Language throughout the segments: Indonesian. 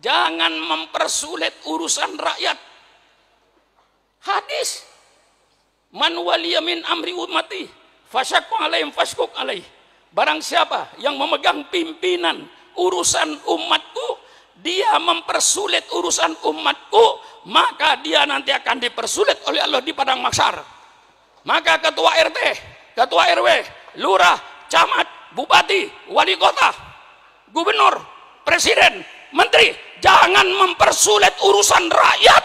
jangan mempersulit urusan rakyat. Hadis, man waliya min amri ummati fasyaqqa alaihim fashquq alaih. Barang siapa yang memegang pimpinan urusan umatku, dia mempersulit urusan umatku, maka dia nanti akan dipersulit oleh Allah di padang mahsyar. Maka ketua RT, ketua RW, lurah, camat, bupati, wali kota, gubernur, presiden, menteri, jangan mempersulit urusan rakyat.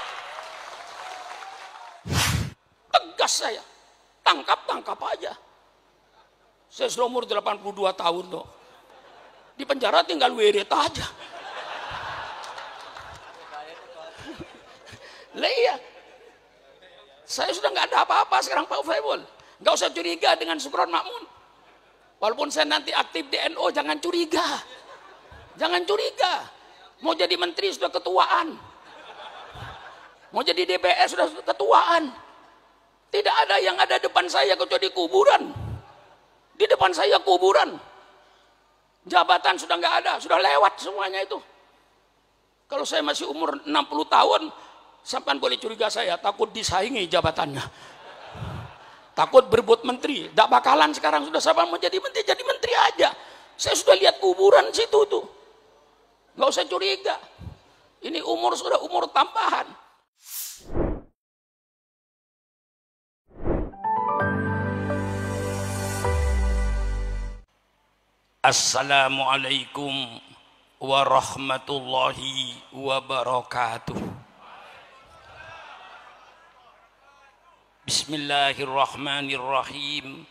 Tegas saya, tangkap aja. Saya sudah umur 82 tahun tuh. Di penjara tinggal wirid aja. Lah iya. Saya sudah nggak ada apa-apa sekarang Pak Faibul. Nggak usah curiga dengan Sukron Makmun. Walaupun saya nanti aktif di NU, jangan curiga. Jangan curiga. Mau jadi menteri sudah ketuaan. Mau jadi DPR sudah ketuaan. Tidak ada yang ada depan saya kecuali kuburan. Di depan saya kuburan. Jabatan sudah nggak ada, sudah lewat semuanya itu. Kalau saya masih umur 60 tahun, sampean boleh curiga saya, takut disaingi jabatannya. Takut berebut menteri, tidak bakalan sekarang sudah sampean mau jadi menteri, jadi menteri aja. Saya sudah lihat kuburan situ tuh. Nggak usah curiga. Ini umur sudah umur tambahan. Assalamualaikum warahmatullahi wabarakatuh. Bismillahirrahmanirrahim.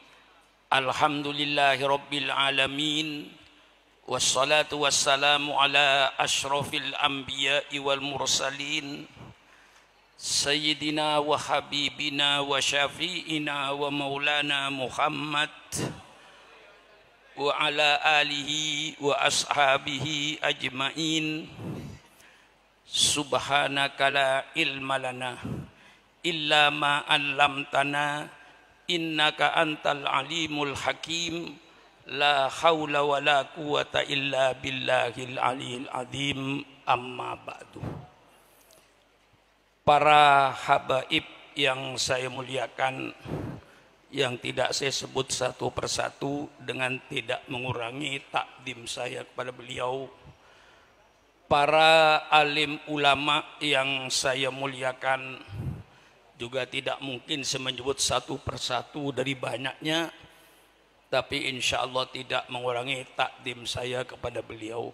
Alhamdulillahi rabbil alamin. Wassalatu wassalamu ala ashrafil anbiya'i wal mursalin. Sayyidina wa habibina wa syafi'ina wa maulana Muhammad wa ala alihi wa ashabihi ajma'in. Subhanaka la ilma lana illa ma 'allamtana innaka antal alimul hakim. La haula wa la quwata illa billahil aliyil azim. Amma ba'du. Para habaib yang saya muliakan, yang tidak saya sebut satu persatu dengan tidak mengurangi takdim saya kepada beliau, para alim ulama yang saya muliakan, juga tidak mungkin saya menyebut satu persatu dari banyaknya, tapi insya Allah tidak mengurangi takdim saya kepada beliau.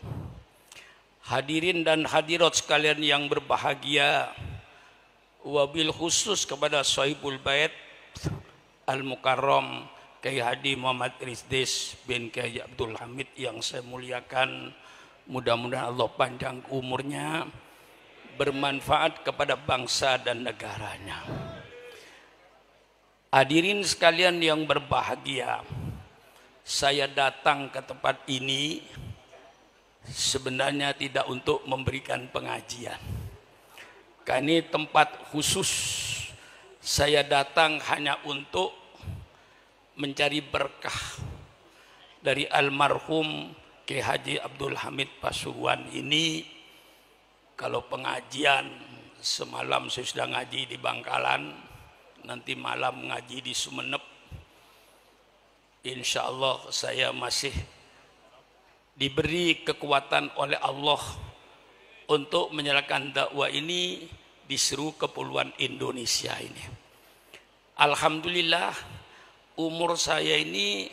Hadirin dan hadirat sekalian yang berbahagia, wabil khusus kepada Sahibul Bait Al-Mukarram Kiai Haji Muhammad Rizdes bin Kiai Abdul Hamid yang saya muliakan. Mudah-mudahan Allah panjang umurnya, bermanfaat kepada bangsa dan negaranya. Hadirin sekalian yang berbahagia, saya datang ke tempat ini sebenarnya tidak untuk memberikan pengajian. Karena ini tempat khusus. Saya datang hanya untuk mencari berkah dari almarhum Kiai Haji Abdul Hamid Pasuruan ini. Kalau pengajian, semalam saya sudah ngaji di Bangkalan, nanti malam ngaji di Sumeneb. Insya Allah saya masih diberi kekuatan oleh Allah untuk menyalakan dakwah ini di seluruh kepulauan Indonesia ini. Alhamdulillah, umur saya ini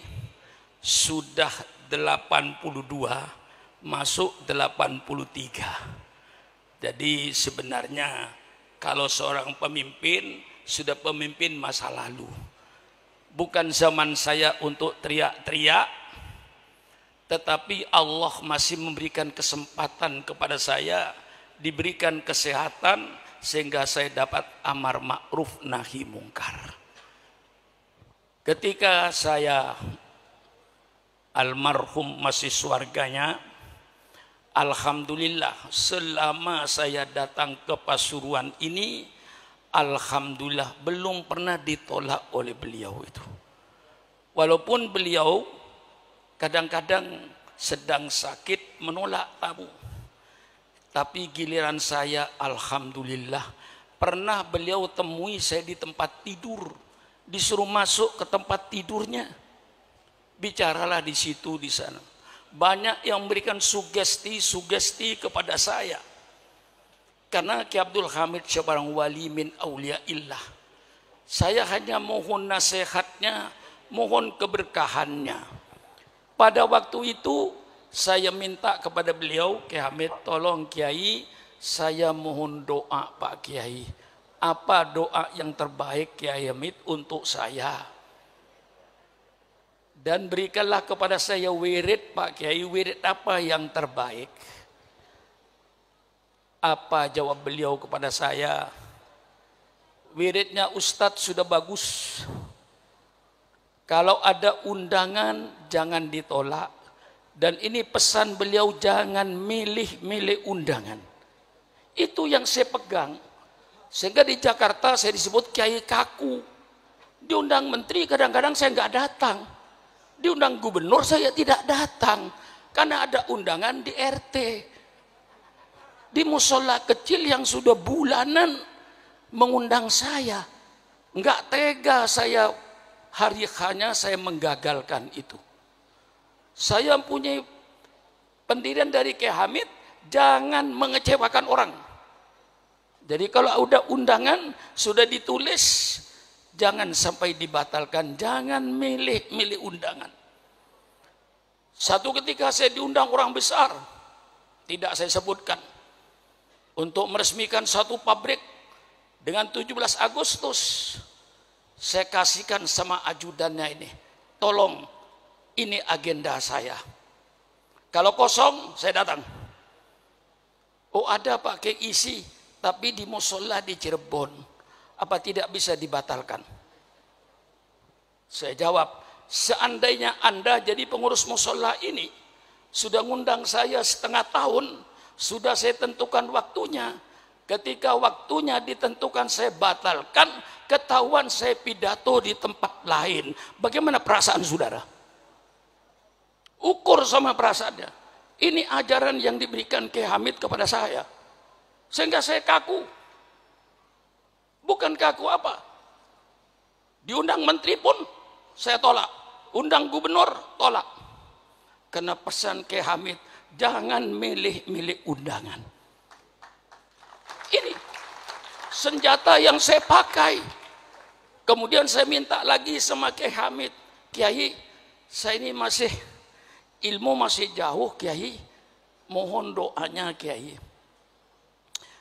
sudah 82 masuk 83. Jadi sebenarnya kalau seorang pemimpin sudah pemimpin masa lalu, bukan zaman saya untuk teriak-teriak, tetapi Allah masih memberikan kesempatan kepada saya, diberikan kesehatan sehingga saya dapat amar ma'ruf nahi mungkar. Ketika saya almarhum masih surganya, alhamdulillah selama saya datang ke Pasuruan ini, alhamdulillah belum pernah ditolak oleh beliau itu. Walaupun beliau kadang-kadang sedang sakit menolak tamu, Tapi giliran saya, alhamdulillah, pernah beliau temui saya di tempat tidur, disuruh masuk ke tempat tidurnya, bicaralah di situ di sana. Banyak yang memberikan sugesti kepada saya. Karena Ki Abdul Hamid seorang wali min auliaillah. Saya hanya mohon nasihatnya, mohon keberkahannya. Pada waktu itu saya minta kepada beliau, Ki Hamid, tolong Kiai, saya mohon doa Pak Kiai. Apa doa yang terbaik Kiai Hamid untuk saya? Dan berikanlah kepada saya wirid Pak Kiai, wirid apa yang terbaik? Apa jawab beliau kepada saya? Wiridnya Ustadz sudah bagus. Kalau ada undangan jangan ditolak. Dan ini pesan beliau, jangan milih-milih undangan. Itu yang saya pegang. Sehingga di Jakarta saya disebut Kiai Kaku. Diundang menteri kadang-kadang saya nggak datang. Diundang gubernur saya tidak datang. Karena ada undangan di RT. Di musola kecil yang sudah bulanan mengundang saya. Nggak tega saya, hari hanya saya menggagalkan itu. Saya mempunyai pendirian dari Kiai Hamid, jangan mengecewakan orang. Jadi kalau udah undangan, sudah ditulis, jangan sampai dibatalkan, jangan milih-milih undangan. Satu ketika saya diundang orang besar, tidak saya sebutkan, untuk meresmikan satu pabrik dengan 17 Agustus, saya kasihkan sama ajudannya ini, tolong, ini agenda saya. Kalau kosong, saya datang. Oh ada Pak Kiai isi, tapi di musola di Cirebon. Apa tidak bisa dibatalkan? Saya jawab, seandainya Anda jadi pengurus musola ini, sudah ngundang saya setengah tahun, sudah saya tentukan waktunya. Ketika waktunya ditentukan saya batalkan, ketahuan saya pidato di tempat lain. Bagaimana perasaan saudara? Ukur sama perasaannya. Ini ajaran yang diberikan Kiai Hamid kepada saya. Sehingga saya kaku. Bukan kaku apa? Diundang menteri pun saya tolak. Undang gubernur, tolak. Karena pesan Kiai Hamid, jangan milih-milih undangan. Ini senjata yang saya pakai. Kemudian saya minta lagi sama Kiai Hamid, Kiai, saya ini ilmu masih jauh Kiai, mohon doanya Kiai.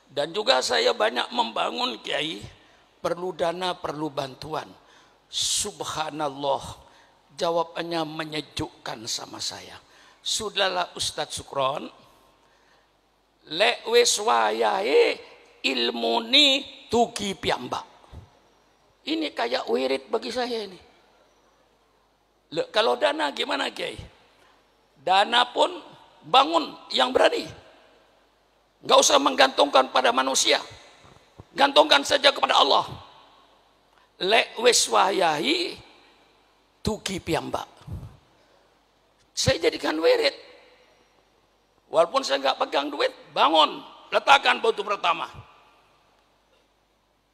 Dan juga saya banyak membangun Kiai, perlu dana, perlu bantuan. Subhanallah, jawabannya menyejukkan sama saya. Sudahlah Ustadz Sukron, lek wis wayahe ilmuni tugi piyambak. Ini kayak wirid bagi saya ini. Kalau dana gimana Kiai? Dana pun bangun yang berani. Gak usah menggantungkan pada manusia. Gantungkan saja kepada Allah. Lek wis wayahi tugi piyambak. Saya jadikan wirid. Walaupun saya nggak pegang duit, bangun, letakkan batu pertama.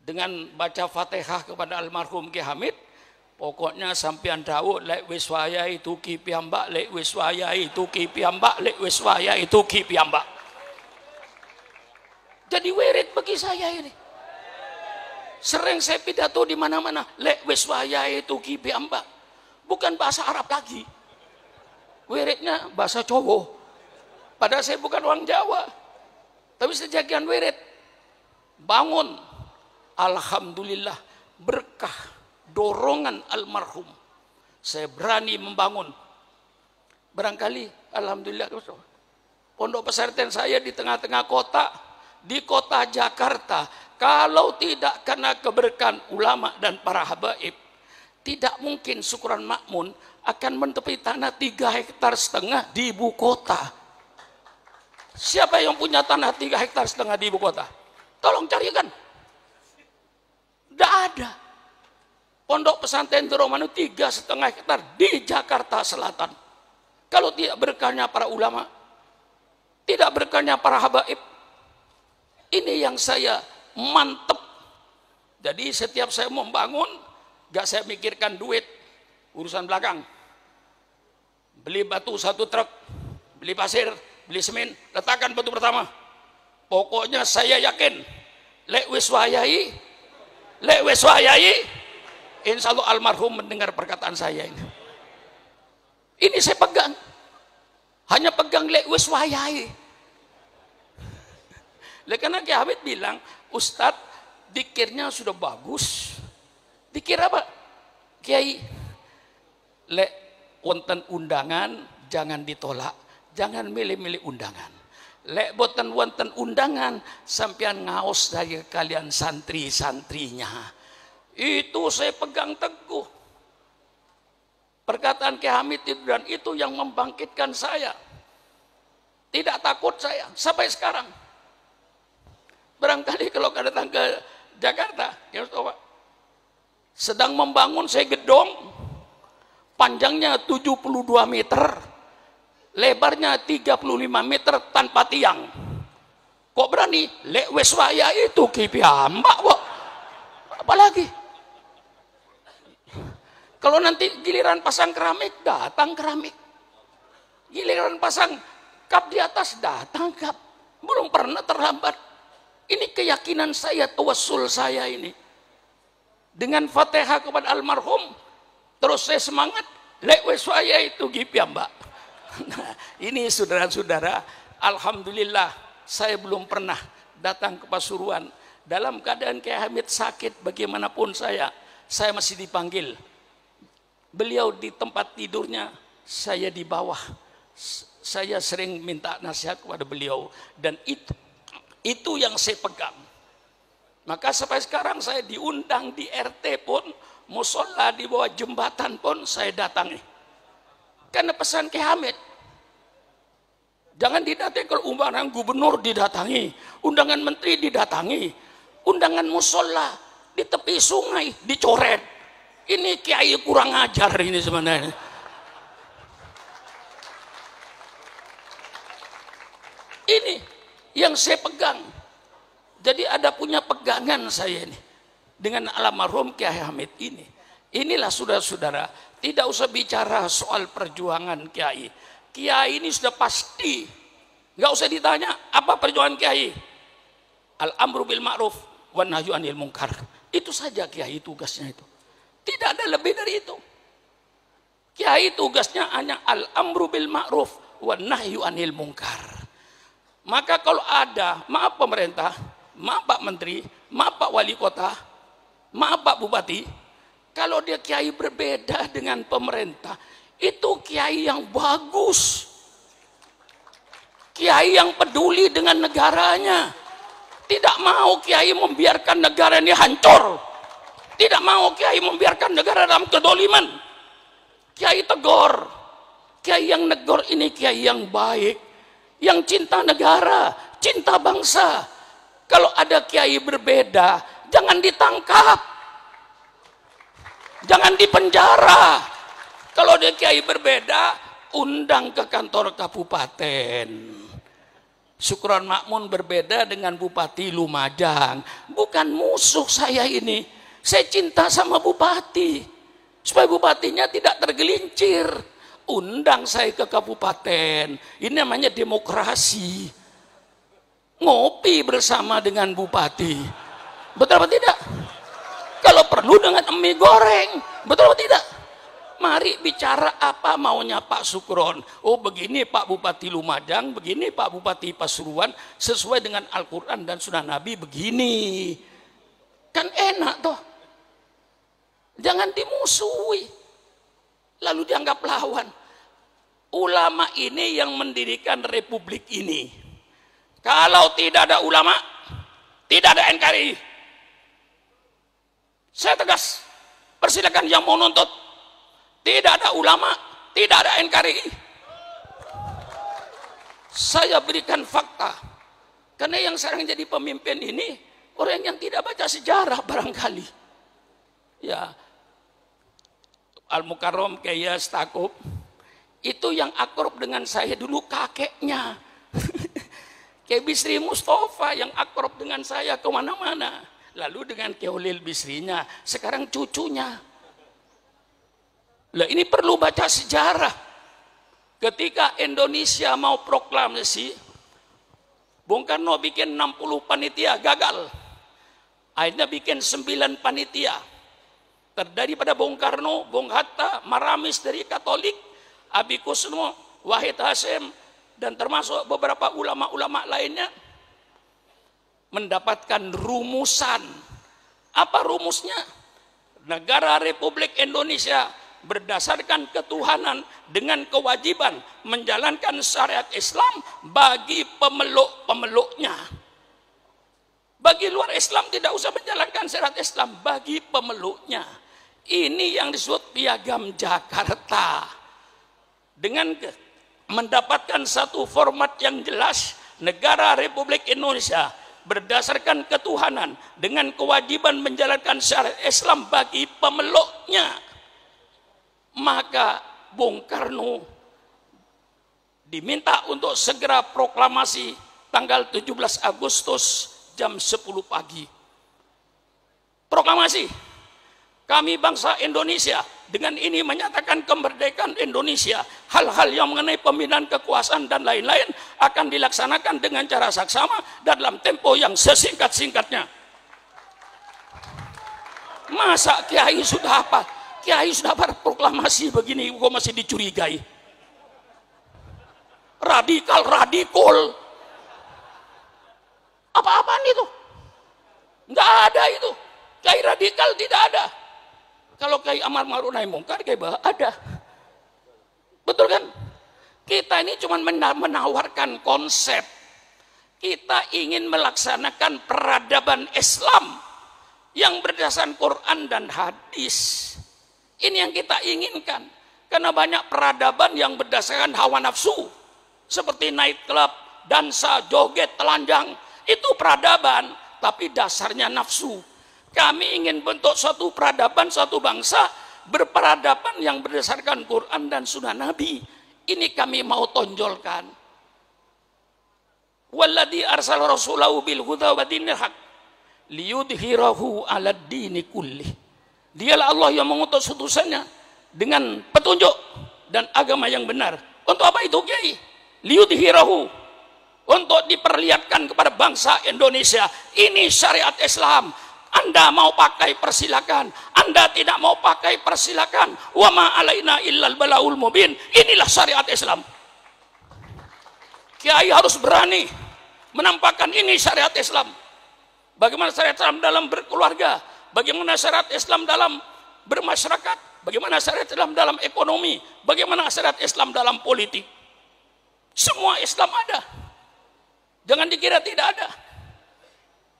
Dengan baca Fatihah kepada almarhum Kiai Hamid, pokoknya sampean Daud lek wis wayahe tuki piyambak, lek wis wayahe tuki piyambak, lek wis wayahe tuki piyambak. Jadi wirid bagi saya ini. Sering saya pidato di mana-mana, lek wis wayahe tuki piyambak. Bukan bahasa Arab lagi. Wiridnya bahasa Jawa. Padahal saya bukan orang Jawa. Tapi saya jadikan wirid. Bangun. Alhamdulillah berkah dorongan almarhum, saya berani membangun. Barangkali alhamdulillah pondok pesantren saya di tengah-tengah kota, di kota Jakarta, kalau tidak karena keberkahan ulama dan para habaib, tidak mungkin Syukuran Makmun akan menepi tanah 3,5 hektar di ibu kota. Siapa yang punya tanah 3,5 hektar di ibu kota? Tolong carikan. Tidak ada. Pondok pesantren Doromanu 3,5 hektar di Jakarta Selatan. Kalau tidak berkahnya para ulama, tidak berkahnya para habaib, Ini yang saya mantep. Jadi setiap saya membangun, gak saya mikirkan duit, urusan belakang. Beli batu 1 truk, beli pasir, beli semen, letakkan batu pertama. Pokoknya saya yakin, lek wis wayai, insya Allah almarhum mendengar perkataan saya ini. Ini saya pegang, hanya pegang lek wis wayai. Karena Kiai Hamid bilang, Ustadz, dikirnya sudah bagus. Dikir apa? Kiai, lek wonten undangan jangan ditolak, jangan milih-milih undangan. Lek boten wonten undangan sampean ngaos dari kalian santri-santrinya. Itu saya pegang teguh. Perkataan Kiai Hamid itu, dan itu yang membangkitkan saya. Tidak takut saya sampai sekarang. Barangkali kalau datang ke Jakarta, ya Pak, sedang membangun saya gedung, panjangnya 72 meter, lebarnya 35 meter tanpa tiang. Kok berani? Lek wes waya itu kipiambak, Pak. Apalagi kalau nanti giliran pasang keramik, datang keramik. Giliran pasang kap di atas, datang kap. Belum pernah terlambat. Ini keyakinan saya, tawassul saya ini. Dengan Fatihah kepada almarhum, terus saya semangat, lek wes waya itu kipiambak. Nah, ini saudara-saudara, alhamdulillah saya belum pernah datang ke Pasuruan dalam keadaan Kiai Hamid sakit bagaimanapun saya masih dipanggil. Beliau di tempat tidurnya, saya di bawah. Saya sering minta nasihat kepada beliau, dan itu yang saya pegang. Maka sampai sekarang saya diundang di RT pun, musola di bawah jembatan pun saya datangi. Karena pesan Kiai Hamid, jangan didatangi. Kalau undangan gubernur didatangi, undangan menteri didatangi, undangan musola di tepi sungai dicoret. Ini kiai kurang ajar ini sebenarnya. Ini yang saya pegang. Jadi ada punya pegangan saya ini dengan almarhum Kiai Hamid ini. Inilah saudara-saudara, tidak usah bicara soal perjuangan Kiai. Kiai ini sudah pasti, nggak usah ditanya apa perjuangan Kiai. Al-amru bil ma'ruf wan nahyu anil munkar. Itu saja Kiai tugasnya itu. Tidak ada lebih dari itu. Kiai tugasnya hanya al-amru bil ma'ruf wan nahyu anil munkar. Maka kalau ada, maaf pemerintah, maaf Pak Menteri, maaf Pak Wali Kota, maaf Pak Bupati, kalau dia kiai berbeda dengan pemerintah, itu kiai yang bagus, kiai yang peduli dengan negaranya, tidak mau kiai membiarkan negara ini hancur, tidak mau kiai membiarkan negara dalam kedoliman. Kiai tegur, kiai yang negor ini kiai yang baik, yang cinta negara, cinta bangsa. Kalau ada kiai berbeda, jangan ditangkap, jangan dipenjara. Kalau dia kiai berbeda, undang ke kantor kabupaten. Syukron Makmun berbeda dengan Bupati Lumajang. Bukan musuh saya ini. Saya cinta sama bupati, supaya bupatinya tidak tergelincir. Undang saya ke kabupaten. Ini namanya demokrasi. Ngopi bersama dengan bupati. Betul apa tidak? Kalau perlu dengan mie goreng. Betul apa tidak? Mari bicara apa maunya Pak Sukron. Oh begini Pak Bupati Lumajang, begini Pak Bupati Pasuruan, sesuai dengan Al-Quran dan Sunnah Nabi begini. Kan enak toh. Jangan dimusuhi lalu dianggap lawan. Ulama ini yang mendirikan republik ini. Kalau tidak ada ulama, tidak ada NKRI. Saya tegas, persilakan yang mau nuntut. Tidak ada ulama, tidak ada NKRI. Saya berikan fakta. Karena yang sekarang jadi pemimpin ini orang yang tidak baca sejarah barangkali. Ya, Al-Mukarram Kiai Stakuf itu yang akrab dengan saya dulu kakeknya. Kiai Bisri Mustafa yang akrab dengan saya kemana-mana. Lalu dengan Kiai Holil Bisrinya, sekarang cucunya. Lah ini perlu baca sejarah. Ketika Indonesia mau proklamasi, Bung Karno bikin 60 panitia, gagal. Akhirnya bikin 9 panitia. Terdiri pada Bung Karno, Bung Hatta, Maramis dari Katolik, Abi Kusno, Wahid Hasyim, dan termasuk beberapa ulama-ulama lainnya mendapatkan rumusan. Apa rumusnya? Negara Republik Indonesia berdasarkan ketuhanan dengan kewajiban menjalankan syariat Islam bagi pemeluk-pemeluknya. Bagi luar Islam tidak usah menjalankan syariat Islam, bagi pemeluknya. Ini yang disebut Piagam Jakarta. Dengan mendapatkan satu format yang jelas, negara Republik Indonesia berdasarkan ketuhanan dengan kewajiban menjalankan syariat Islam bagi pemeluknya. Maka Bung Karno diminta untuk segera proklamasi tanggal 17 Agustus jam 10 pagi. Proklamasi, kami bangsa Indonesia dengan ini menyatakan kemerdekaan Indonesia. Hal-hal yang mengenai pembinaan kekuasaan dan lain-lain akan dilaksanakan dengan cara saksama dalam tempo yang sesingkat-singkatnya. Masa Kiai sudah apa? Kiai sudah berproklamasi begini kok masih dicurigai? Radikal. Apa-apaan itu? Enggak ada itu. Kiai radikal tidak ada. Kalau Kiai Amar Ma'ruf Nahi Mungkar, Kiai Bah ada. Betul kan? Kita ini cuma menawarkan konsep. Kita ingin melaksanakan peradaban Islam yang berdasarkan Quran dan hadis. Ini yang kita inginkan. Karena banyak peradaban yang berdasarkan hawa nafsu. Seperti night club, dansa, joget, telanjang. Itu peradaban, tapi dasarnya nafsu. Kami ingin bentuk suatu peradaban, suatu bangsa berperadaban yang berdasarkan Quran dan Sunnah Nabi. Ini kami mau tonjolkan. Walladzi arsala rasulahu bil huda wa dinil haq liyudhhirahu 'alad dini kullih. Dialah Allah yang mengutus utusannya dengan petunjuk dan agama yang benar. Untuk apa itu, Kiai? Liyudhhirahu, untuk diperlihatkan kepada bangsa Indonesia, ini syariat Islam. Anda mau pakai persilakan, Anda tidak mau pakai persilakan. Wa ma alaina illal balaul mubin. Inilah syariat Islam. Kiai harus berani menampakkan ini syariat Islam. Bagaimana syariat Islam dalam berkeluarga, bagaimana syariat Islam dalam bermasyarakat, bagaimana syariat Islam dalam ekonomi, bagaimana syariat Islam dalam politik. Semua Islam ada. Jangan dikira tidak ada.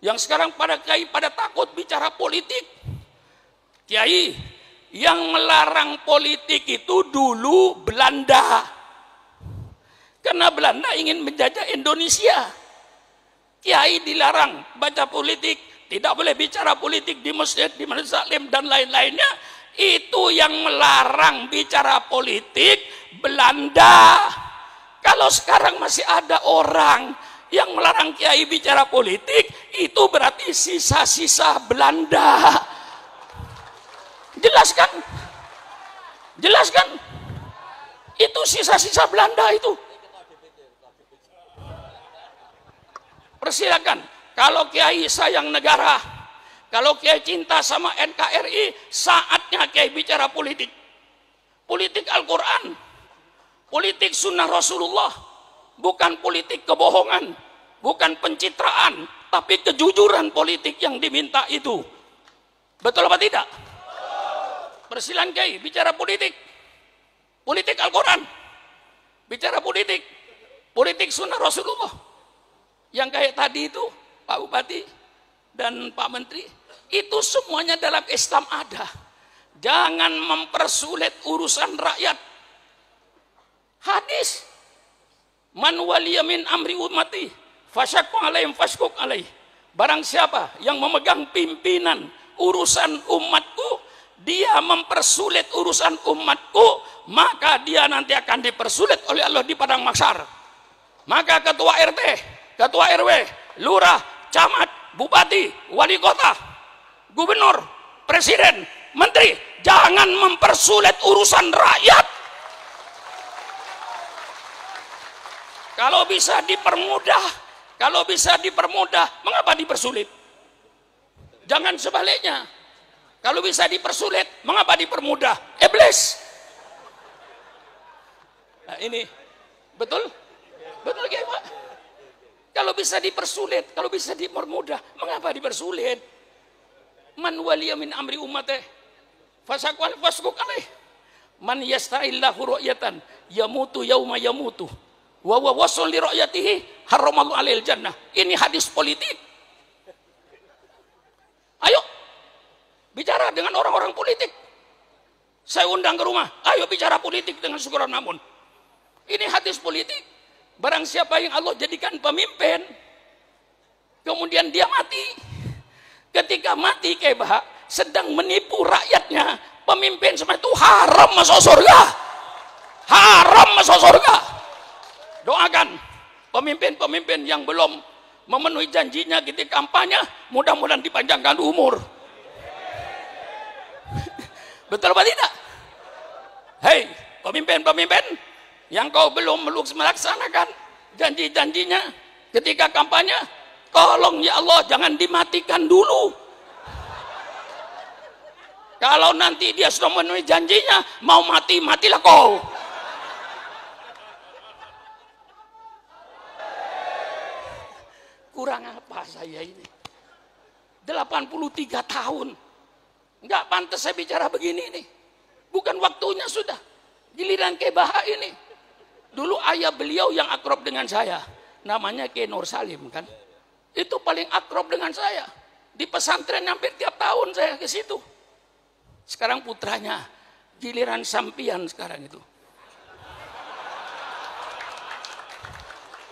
Yang sekarang pada Kiai pada takut bicara politik. Kiai, yang melarang politik itu dulu Belanda. Karena Belanda ingin menjajah Indonesia. Kiai dilarang baca politik, tidak boleh bicara politik di masjid, di Masjid Salim dan lain-lainnya. Itu yang melarang bicara politik Belanda. Kalau sekarang masih ada orang yang melarang Kiai bicara politik, itu berarti sisa-sisa Belanda. Jelaskan? Jelaskan? Itu sisa-sisa Belanda itu. Persilakan. Kalau Kiai sayang negara, kalau Kiai cinta sama NKRI, saatnya Kiai bicara politik. Politik Al-Quran, politik sunnah Rasulullah, bukan politik kebohongan, bukan pencitraan, tapi kejujuran politik yang diminta itu. Betul apa tidak? Persilakan Kiai bicara politik. Politik Al-Quran, bicara politik, politik sunnah Rasulullah. Yang kayak tadi itu Pak Bupati dan Pak Menteri, itu semuanya dalam Islam ada. Jangan mempersulit urusan rakyat. Hadis, man waliya min amri ummati fasyaqqa alaihim fashquq alaih. Barang siapa yang memegang pimpinan urusan umatku, dia mempersulit urusan umatku, maka dia nanti akan dipersulit oleh Allah di padang mahsyar. Maka ketua RT, ketua RW, lurah, camat, bupati, wali kota, gubernur, presiden, menteri, jangan mempersulit urusan rakyat. Kalau bisa dipermudah, mengapa dipersulit? Jangan sebaliknya. Kalau bisa dipersulit, mengapa dipermudah? Iblis. Nah, ini betul? Betul ya, Pak? Kalau bisa dipersulit, kalau bisa dipermudah, mengapa dipersulit? Man waliya min amri ummati fasaqwal fasquq alaih. Man yasta'illahu ru'yatan yamutu yauma yamutu wa huwa wasul li ru'yatihi haramallahu alail jannah. Ini hadis politik. Ayo bicara dengan orang-orang politik. Saya undang ke rumah, ayo bicara politik dengan Syukron Makmun. Ini hadis politik. Barang siapa yang Allah jadikan pemimpin, kemudian dia mati. Ketika mati Kebah sedang menipu rakyatnya, pemimpin seperti itu haram masuk surga. Haram masuk surga. Doakan pemimpin-pemimpin yang belum memenuhi janjinya ketika kampanye, mudah-mudahan dipanjangkan umur. Betul apa tidak? Hei, pemimpin-pemimpin yang kau belum melaksanakan janji-janjinya ketika kampanye, tolong ya Allah jangan dimatikan dulu. Kalau nanti dia sudah memenuhi janjinya, mau mati, matilah kau. Kurang apa saya ini? 83 tahun. Nggak pantas saya bicara begini nih. Bukan waktunya sudah. Giliran Kebah ini. Dulu ayah beliau yang akrab dengan saya, namanya Kiai Nur Salim kan. Itu paling akrab dengan saya. Di pesantren hampir tiap tahun saya ke situ. Sekarang putranya, giliran sampian sekarang itu.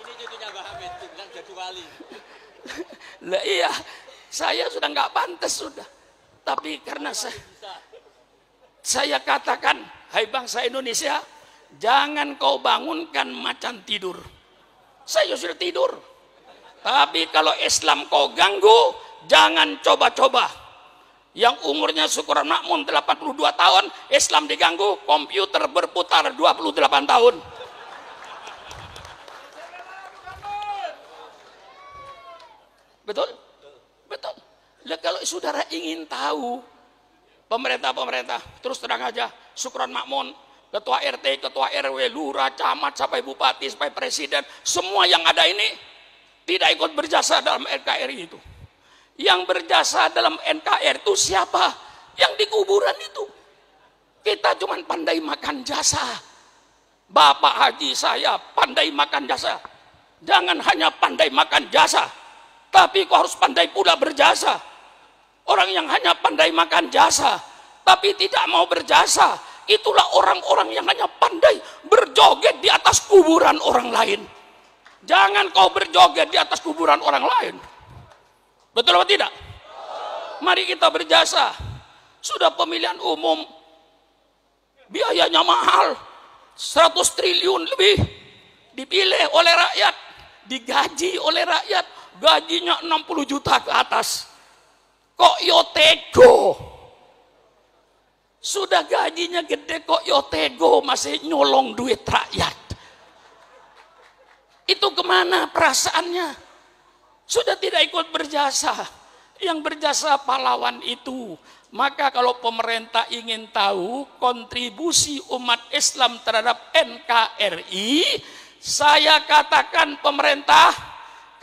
Ini cucunya Mbah Hamid, bilang jadi wali. Lah iya, saya sudah nggak pantas sudah. Tapi karena saya katakan, hai bangsa Indonesia, jangan kau bangunkan macan tidur. Saya sudah tidur. Tapi kalau Islam kau ganggu, jangan coba-coba. Yang umurnya Syukron Makmun 82 tahun, Islam diganggu, komputer berputar 28 tahun. Betul? Betul. Lah kalau saudara ingin tahu, pemerintah, terus terang aja, Syukron Makmun, ketua RT, ketua RW, lurah, camat, sampai bupati, sampai presiden, semua yang ada ini tidak ikut berjasa dalam NKRI itu. Yang berjasa dalam NKRI itu siapa? Yang di kuburan itu. Kita cuma pandai makan jasa. Bapak Haji saya pandai makan jasa. Jangan hanya pandai makan jasa, tapi kau harus pandai pula berjasa. Orang yang hanya pandai makan jasa, tapi tidak mau berjasa, itulah orang-orang yang hanya pandai berjoget di atas kuburan orang lain. Jangan kau berjoget di atas kuburan orang lain. Betul atau tidak? Mari kita berjasa. Sudah pemilihan umum, biayanya mahal, 100 triliun lebih, dipilih oleh rakyat, digaji oleh rakyat, gajinya 60 juta ke atas. Kok yo tego? Sudah gajinya gede kok yo tego masih nyolong duit rakyat. Itu kemana perasaannya? Sudah tidak ikut berjasa. Yang berjasa pahlawan itu. Maka kalau pemerintah ingin tahu kontribusi umat Islam terhadap NKRI, saya katakan pemerintah,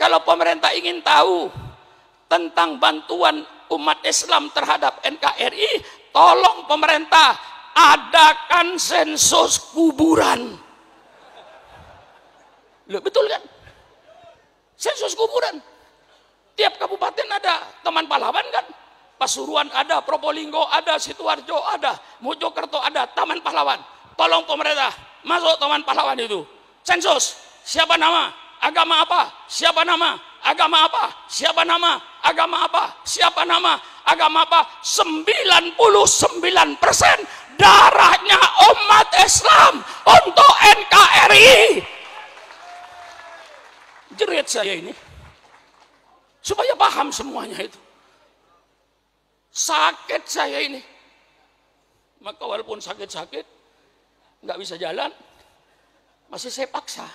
kalau pemerintah ingin tahu tentang bantuan umat Islam terhadap NKRI, tolong pemerintah adakan sensus kuburan. Loh, betul kan? Sensus kuburan. Tiap kabupaten ada teman pahlawan kan? Pasuruan ada, Probolinggo ada, Sidoarjo ada, Mojokerto ada, taman pahlawan. Tolong pemerintah masuk taman pahlawan itu. Sensus, siapa nama, agama apa, siapa nama, agama apa, siapa nama, agama apa, siapa nama, agama apa. 99% darahnya umat Islam untuk NKRI. jerit saya ini supaya paham semuanya itu. Sakit saya ini. Maka walaupun sakit-sakit, nggak bisa jalan, masih saya paksa.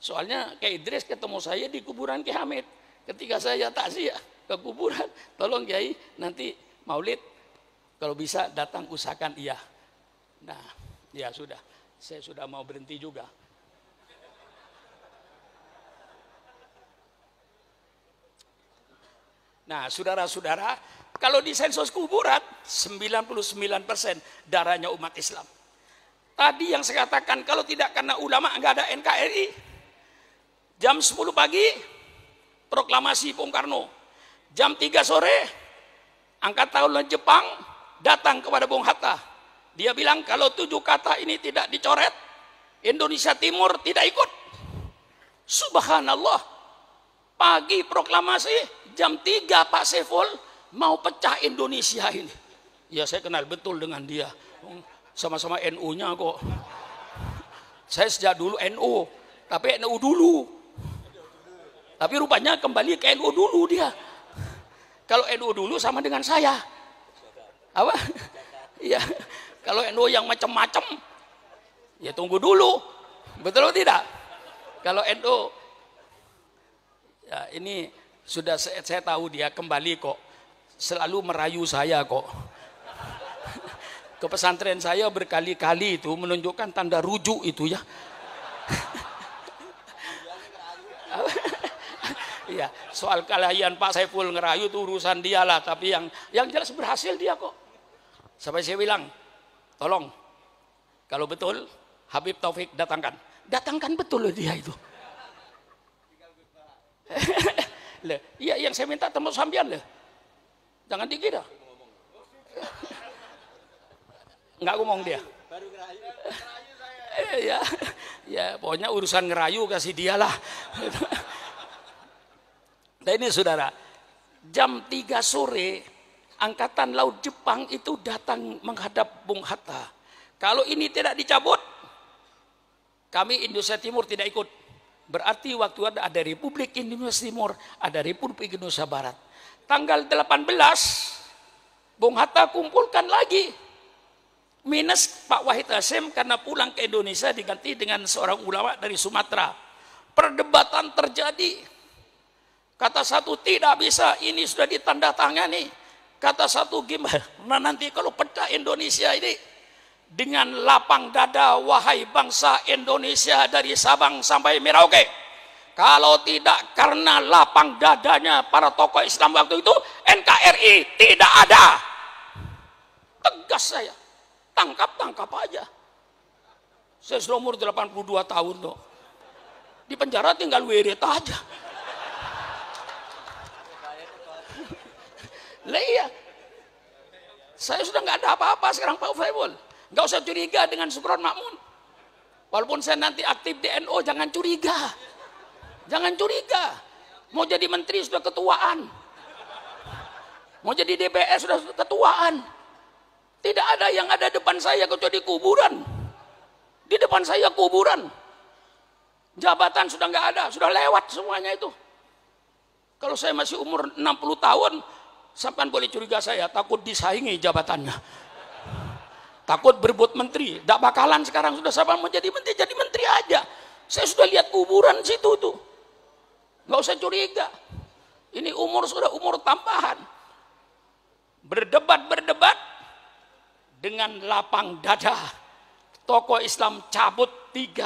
Soalnya Kiai Idris ketemu saya di kuburan Kiai Hamid. Ketika saya takziah ke kuburan, tolong Kiai nanti maulid kalau bisa datang usahakan iya. Nah, ya sudah, saya sudah mau berhenti juga. Nah, saudara-saudara, kalau di sensus kuburan 99% darahnya umat Islam. Tadi yang saya katakan kalau tidak karena ulama nggak ada NKRI. Jam 10 pagi proklamasi Bung Karno. Jam 3 sore Angkatan Laut Jepang datang kepada Bung Hatta. Dia bilang kalau 7 kata ini tidak dicoret, Indonesia Timur tidak ikut. Subhanallah. Pagi proklamasi jam 3 Pak Saiful mau pecah Indonesia ini. Ya saya kenal betul dengan dia. Sama-sama NU-nya kok. Saya sejak dulu NU, tapi NU dulu. Tapi rupanya kembali ke NU dulu dia. Kalau NU dulu sama dengan saya. Apa? Ya. Kalau NU yang macam-macam, ya tunggu dulu. Betul atau tidak? Kalau NU, ya ini sudah saya tahu dia kembali kok. Selalu merayu saya kok. Ke pesantren saya berkali-kali itu menunjukkan tanda rujuk itu ya. Iya, soal kelahian Pak Saiful ngerayu itu urusan dia lah, tapi yang jelas berhasil dia kok. Sampai saya bilang, tolong kalau betul Habib Taufik datangkan betul loh dia itu. Iya, yang saya minta tembus sambian loh. Jangan dikira. Nggak ngomong dia. Baru ngerayu. Ya, pokoknya urusan ngerayu kasih dia lah. Nah ini saudara, jam 3 sore Angkatan Laut Jepang itu datang menghadap Bung Hatta. Kalau ini tidak dicabut, kami Indonesia Timur tidak ikut. Berarti waktu ada Republik Indonesia Timur, ada Republik Indonesia Barat. Tanggal 18, Bung Hatta kumpulkan lagi. Minus Pak Wahid Hasyim karena pulang ke Indonesia diganti dengan seorang ulama dari Sumatera. Perdebatan terjadi. Kata satu tidak bisa, ini sudah ditandatangani. Kata satu gimana? Nah nanti kalau pecah Indonesia ini dengan lapang dada wahai bangsa Indonesia dari Sabang sampai Merauke. Kalau tidak karena lapang dadanya para tokoh Islam waktu itu, NKRI tidak ada. Tegas saya. Tangkap aja. Saya sudah umur 82 tahun loh. Di penjara tinggal wirid aja. Lah iya. Saya sudah nggak ada apa-apa sekarang Pak Faibul. Nggak usah curiga dengan Sukron Makmun. Walaupun saya nanti aktif di NU, jangan curiga. Jangan curiga. Mau jadi menteri sudah ketuaan. Mau jadi DPR sudah ketuaan. Tidak ada yang ada depan saya kecuali kuburan. Di depan saya kuburan. Jabatan sudah nggak ada, sudah lewat semuanya itu. Kalau saya masih umur 60 tahun, sampean boleh curiga saya, takut disaingi jabatannya. Takut berebut menteri. Tidak bakalan sekarang sudah sampean mau jadi menteri aja. Saya sudah lihat kuburan situ tuh. Nggak usah curiga. Ini umur sudah umur tambahan. Berdebat dengan lapang dada. Tokoh Islam cabut 7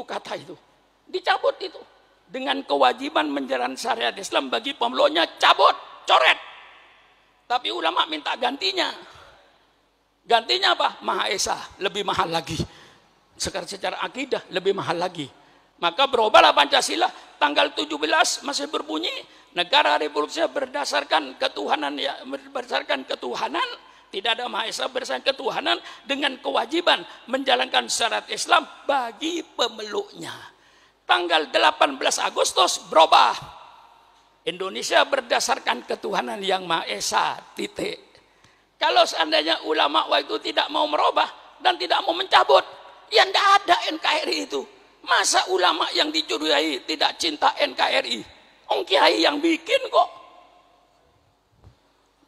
kata itu. Dicabut itu. Dengan kewajiban menjalankan syariat Islam bagi pemeluknya, cabut, coret. Tapi ulama minta gantinya. Gantinya apa? Maha Esa, lebih mahal lagi. Secara akidah lebih mahal lagi. Maka berubahlah Pancasila tanggal 17 masih berbunyi negara Republik Indonesia berdasarkan ketuhanan, tidak ada Maha Esa berdasarkan ketuhanan dengan kewajiban menjalankan syariat Islam bagi pemeluknya. Tanggal 18 Agustus berubah. Indonesia berdasarkan ketuhanan yang Maha Esa, titik. Kalau seandainya ulama waktu itu tidak mau merubah dan tidak mau mencabut, ya tidak ada NKRI itu. Masa ulama yang dicurigai tidak cinta NKRI? Ong Kiai yang bikin kok.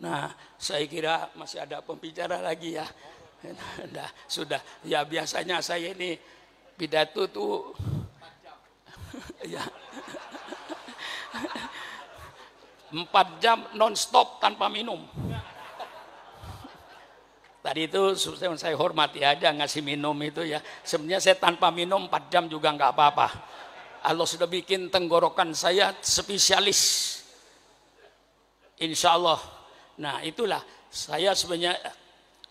Nah, saya kira masih ada pembicara lagi ya. Nah, sudah. Ya biasanya saya ini pidato tuh ya 4 jam non-stop tanpa minum. Tadi itu saya hormati aja ngasih minum itu ya. Sebenarnya saya tanpa minum 4 jam juga nggak apa-apa. Allah sudah bikin tenggorokan saya spesialis. Insya Allah. Nah itulah saya sebenarnya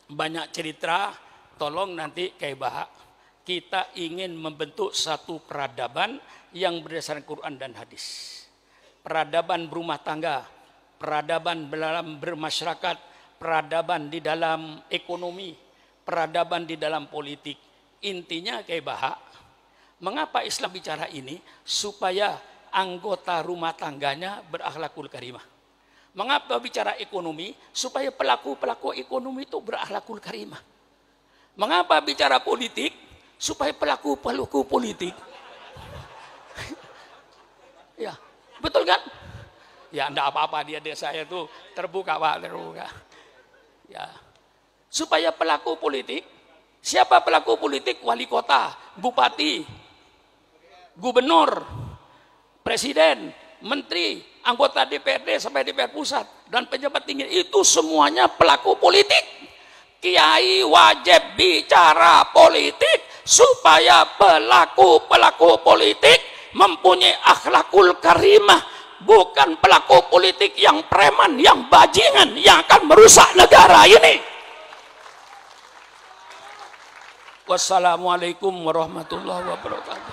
banyak cerita. Tolong nanti kayak Bahak. Kita ingin membentuk satu peradaban yang berdasarkan Quran dan hadis. Peradaban berumah tangga, peradaban dalam bermasyarakat, peradaban di dalam ekonomi, peradaban di dalam politik. Intinya kayak Bahak, mengapa Islam bicara ini? Supaya anggota rumah tangganya berakhlakul karimah. Mengapa bicara ekonomi? Supaya pelaku-pelaku ekonomi itu berakhlakul karimah. Mengapa bicara politik? Supaya pelaku-pelaku politik ya, betul kan? Ya enggak apa-apa, dia saya tuh terbuka Pak, terbuka. Ya. Supaya pelaku politik, siapa pelaku politik? Wali kota, bupati, gubernur, presiden, menteri, anggota DPRD sampai DPR pusat dan pejabat tinggi, itu semuanya pelaku politik. Kiai wajib bicara politik supaya pelaku-pelaku politik mempunyai akhlakul karimah, bukan pelaku politik yang preman, yang bajingan, yang akan merusak negara ini. Wassalamualaikum warahmatullahi wabarakatuh.